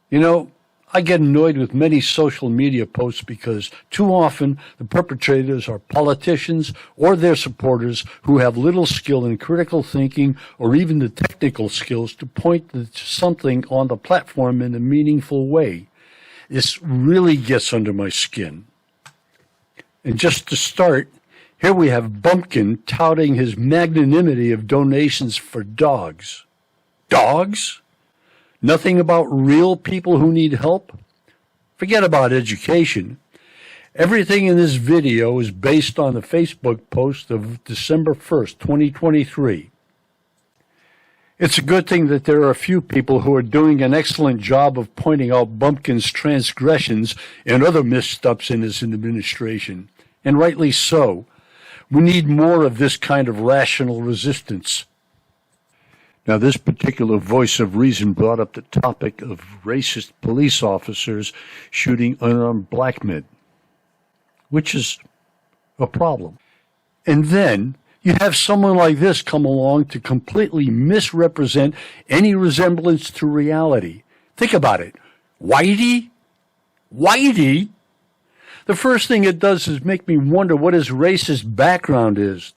You know, I get annoyed with many social media posts because too often the perpetrators are politicians or their supporters who have little skill in critical thinking or even the technical skills to point to something on the platform in a meaningful way. This really gets under my skin. And just to start, here we have Bumpkin touting his magnanimity of donations for dogs. Dogs? Nothing about real people who need help? Forget about education. Everything in this video is based on the Facebook post of December 1st, 2023. It's a good thing that there are a few people who are doing an excellent job of pointing out Bumpkin's transgressions and other missteps in his administration, and rightly so. We need more of this kind of rational resistance. Now, this particular voice of reason brought up the topic of racist police officers shooting unarmed black men, which is a problem. And then you have someone like this come along to completely misrepresent any resemblance to reality. Think about it. Whitey? Whitey? The first thing it does is make me wonder what his racist background is.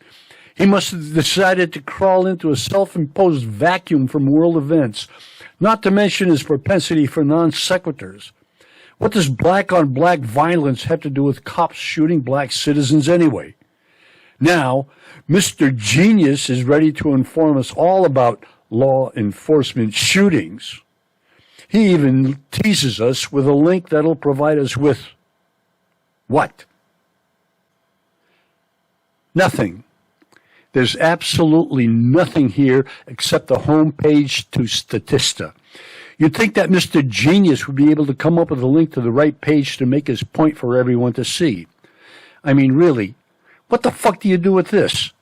He must have decided to crawl into a self-imposed vacuum from world events, not to mention his propensity for non-sequiturs. What does black-on-black violence have to do with cops shooting black citizens anyway? Now, Mr. Genius is ready to inform us all about law enforcement shootings. He even teases us with a link that'll provide us with what? Nothing. There's absolutely nothing here except the homepage to Statista. You'd think that Mr. Genius would be able to come up with a link to the right page to make his point for everyone to see. I mean, really, what the fuck do you do with this?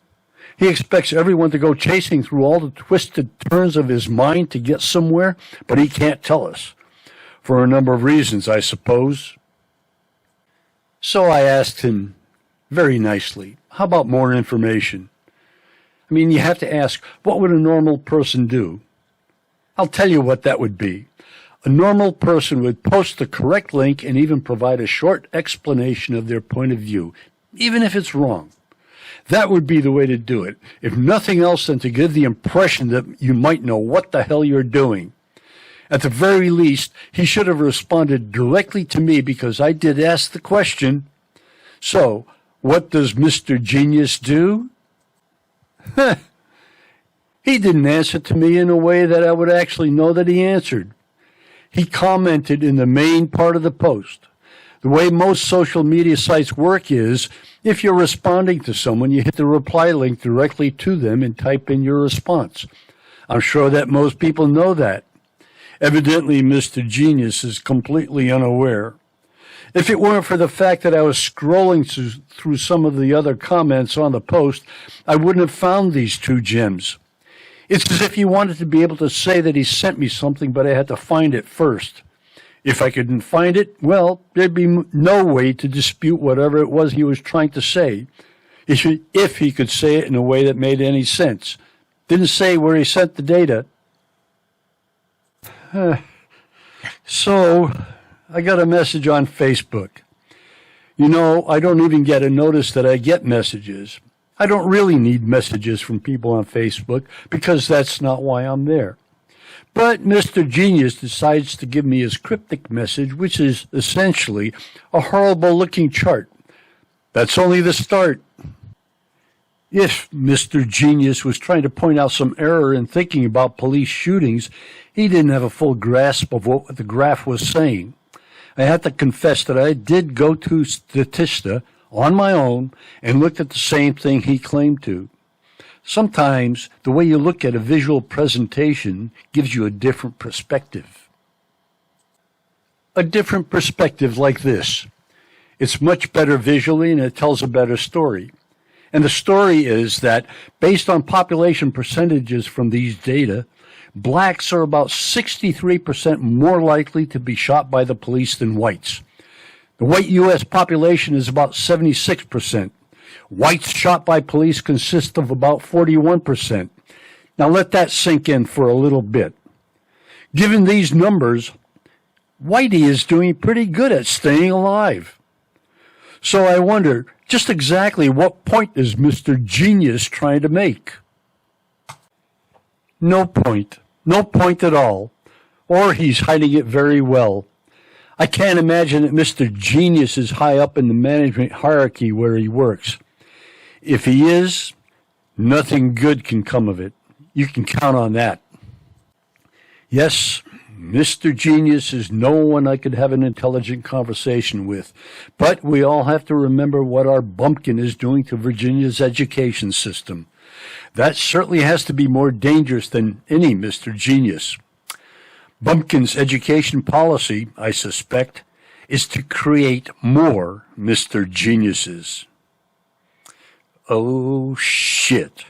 He expects everyone to go chasing through all the twisted turns of his mind to get somewhere, but he can't tell us. For a number of reasons, I suppose. So I asked him very nicely, how about more information? I mean, you have to ask, what would a normal person do? I'll tell you what that would be. A normal person would post the correct link and even provide a short explanation of their point of view, even if it's wrong. That would be the way to do it, if nothing else than to give the impression that you might know what the hell you're doing. At the very least, he should have responded directly to me because I did ask the question. So, what does Mr. Genius do? He didn't answer to me in a way that I would actually know that he answered. He commented in the main part of the post. The way most social media sites work is, if you're responding to someone, you hit the reply link directly to them and type in your response. I'm sure that most people know that. Evidently, Mr. Genius is completely unaware. If it weren't for the fact that I was scrolling through some of the other comments on the post, I wouldn't have found these two gems. It's as if he wanted to be able to say that he sent me something, but I had to find it first. If I couldn't find it, well, there'd be no way to dispute whatever it was he was trying to say, if he could say it in a way that made any sense. Didn't say where he sent the data. So, I got a message on Facebook. You know, I don't even get a notice that I get messages. I don't really need messages from people on Facebook because that's not why I'm there. But Mr. Genius decides to give me his cryptic message, which is essentially a horrible-looking chart. That's only the start. If Mr. Genius was trying to point out some error in thinking about police shootings, he didn't have a full grasp of what the graph was saying. I have to confess that I did go to Statista on my own and looked at the same thing he claimed to. Sometimes the way you look at a visual presentation gives you a different perspective. A different perspective like this. It's much better visually and it tells a better story. And the story is that based on population percentages from these data, blacks are about 63% more likely to be shot by the police than whites. The white U.S. population is about 76%. Whites shot by police consist of about 41%. Now let that sink in for a little bit. Given these numbers, Whitey is doing pretty good at staying alive. So I wonder, just exactly what point is Mr. Genius trying to make? No point. No point at all. Or he's hiding it very well. I can't imagine that Mr. Genius is high up in the management hierarchy where he works. If he is, nothing good can come of it. You can count on that. Yes, Mr. Genius is no one I could have an intelligent conversation with, but we all have to remember what our bumpkin is doing to Virginia's education system. That certainly has to be more dangerous than any Mr. Genius. Bumpkin's education policy, I suspect, is to create more Mr. Geniuses. Oh, shit.